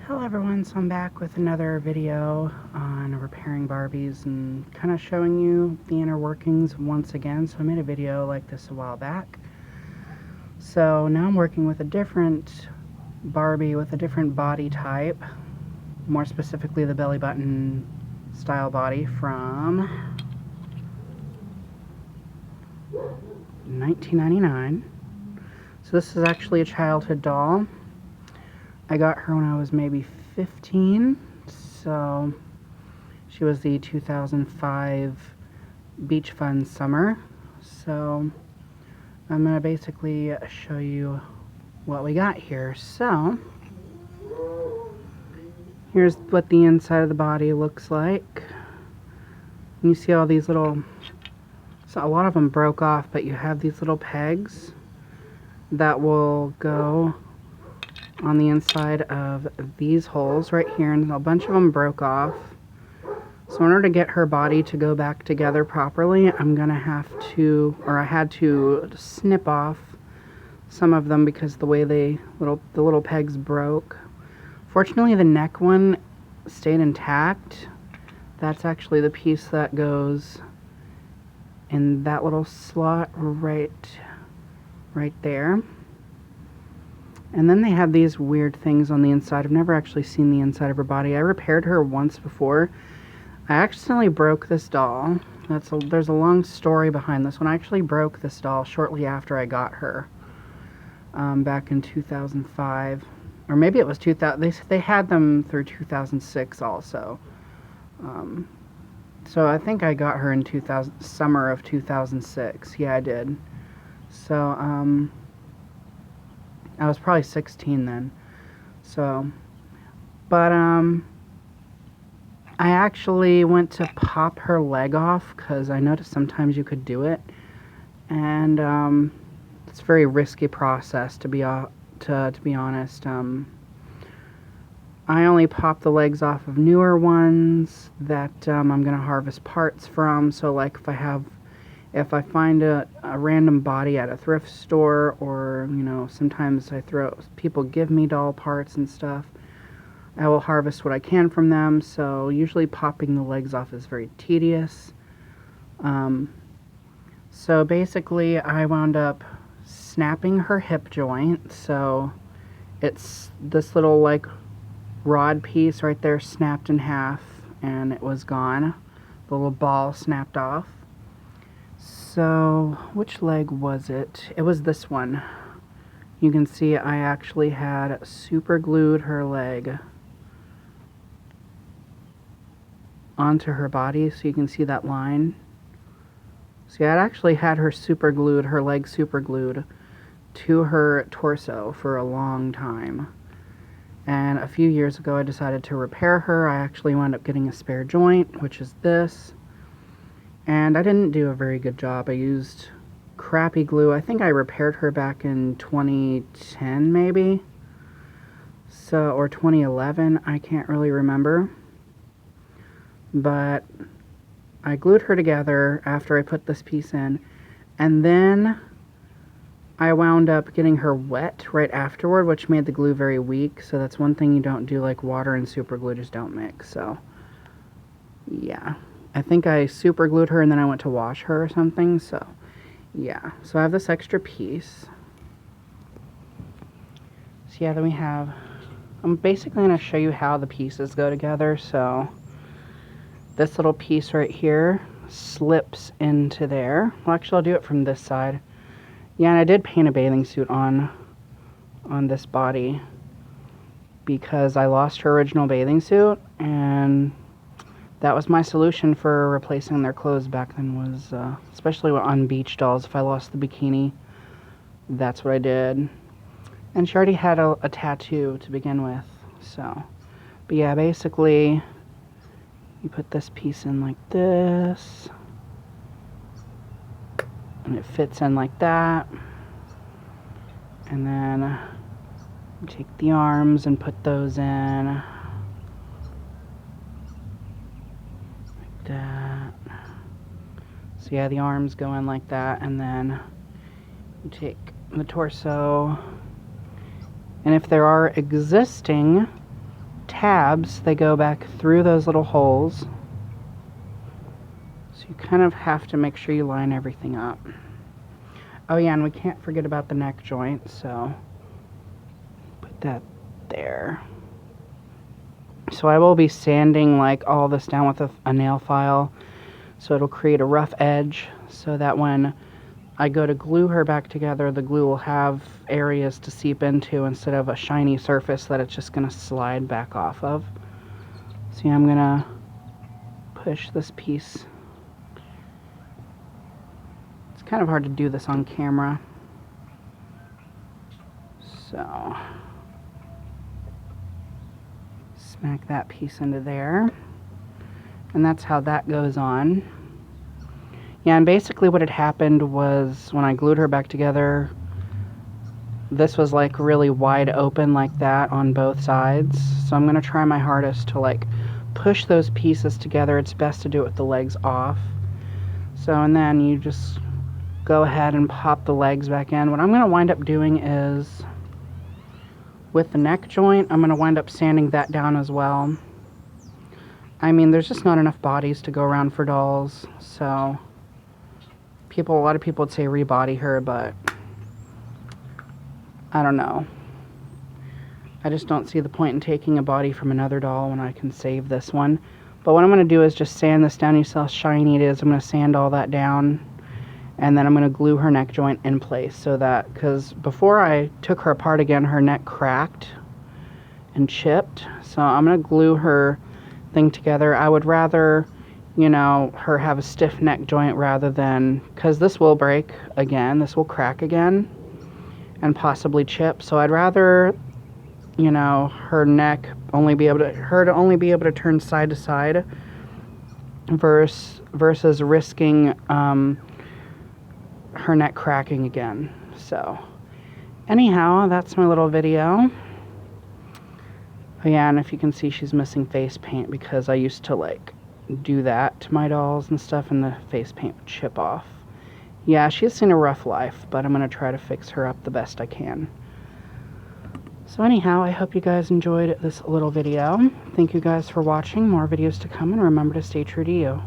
Hello everyone, so I'm back with another video on repairing Barbies and kind of showing you the inner workings once again. So I made a video like this a while back. So now I'm working with a different Barbie with a different body type, more specifically the belly button style body from 1999. So this is actually a childhood doll. I got her when I was maybe 15, so she was the 2005 Beach Fun Summer. So I'm going to basically show you what we got here. So here's what the inside of the body looks like. And you see all these little, so a lot of them broke off, but you have these little pegs that will go on the inside of these holes right here, and a bunch of them broke off. So in order to get her body to go back together properly, I'm gonna have to, or I had to snip off some of them because the way the little pegs broke. Fortunately, the neck one stayed intact. That's actually the piece that goes in that little slot right there. And then they have these weird things on the inside. I've never actually seen the inside of her body. I repaired her once before. I accidentally broke this doll. There's a long story behind this one. I actually broke this doll shortly after I got her, back in 2005. Or maybe it was 2000. They had them through 2006 also. So I think I got her in summer of 2006. Yeah, I did. So, I was probably 16 then. So, but, I actually went to pop her leg off because I noticed sometimes you could do it. And, it's a very risky process to be honest. I only pop the legs off of newer ones that, I'm going to harvest parts from. So, like, if I find a random body at a thrift store, or, you know, sometimes people give me doll parts and stuff, I will harvest what I can from them. So usually popping the legs off is very tedious. So basically I wound up snapping her hip joint. So it's this little like rod piece right there snapped in half and it was gone. The little ball snapped off. So, which leg was it? It was this one. You can see I actually had super glued her leg onto her body, so you can see that line. See, I actually had her leg super glued to her torso for a long time. And a few years ago I decided to repair her. I actually wound up getting a spare joint, which is this. And I didn't do a very good job. I used crappy glue. I think I repaired her back in 2010 maybe. So, or 2011, I can't really remember. But I glued her together after I put this piece in. And then I wound up getting her wet right afterward, which made the glue very weak. So that's one thing you don't do, like water and super glue just don't mix. So, yeah. I think I super glued her and then I went to wash her or something, so yeah. So I have this extra piece. So yeah, then I'm basically going to show you how the pieces go together. So this little piece right here slips into there. Well, actually I'll do it from this side. Yeah, and I did paint a bathing suit on this body because I lost her original bathing suit, and that was my solution for replacing their clothes back then, was especially on beach dolls. If I lost the bikini, that's what I did. And she already had a tattoo to begin with. So, but yeah, basically you put this piece in like this, and it fits in like that. And then you take the arms and put those in that. So yeah, the arms go in like that, and then you take the torso, and if there are existing tabs, they go back through those little holes. So you kind of have to make sure you line everything up. Oh yeah, and we can't forget about the neck joint, so put that there. So I will be sanding like all this down with a nail file, so it'll create a rough edge, so that when I go to glue her back together, the glue will have areas to seep into instead of a shiny surface that it's just going to slide back off of. See, I'm going to push this piece. It's kind of hard to do this on camera. So, smack that piece into there. And that's how that goes on. Yeah, and basically what had happened was when I glued her back together, this was like really wide open like that on both sides. So I'm going to try my hardest to like push those pieces together. It's best to do it with the legs off. So, and then you just go ahead and pop the legs back in. What I'm going to wind up doing is, with the neck joint, I'm going to wind up sanding that down as well. I mean, there's just not enough bodies to go around for dolls, so a lot of people would say rebody her, but I don't know. I just don't see the point in taking a body from another doll when I can save this one. But what I'm going to do is just sand this down. You see how shiny it is. I'm going to sand all that down, and then I'm going to glue her neck joint in place, so that, because before I took her apart again, her neck cracked and chipped. So I'm going to glue her thing together. I would rather, you know, her have a stiff neck joint rather than, because this will break again, this will crack again and possibly chip. So I'd rather, you know, her neck only be able to turn side to side versus risking her neck cracking again. So anyhow, that's my little video. Oh yeah, and if you can see, she's missing face paint because I used to like do that to my dolls and stuff, and the face paint would chip off. Yeah, she's seen a rough life, but I'm going to try to fix her up the best I can. So anyhow, I hope you guys enjoyed this little video. Thank you guys for watching. More videos to come, and remember to stay true to you.